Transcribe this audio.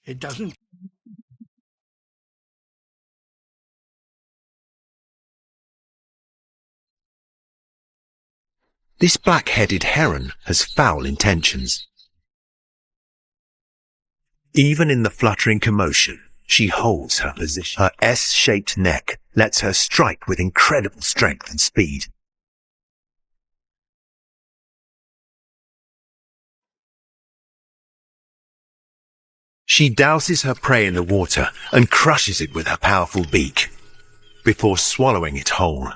It doesn't. This black-headed heron has foul intentions. Even in the fluttering commotion, she holds her position. Her S-shaped neck lets her strike with incredible strength and speed. She douses her prey in the water and crushes it with her powerful beak, before swallowing it whole.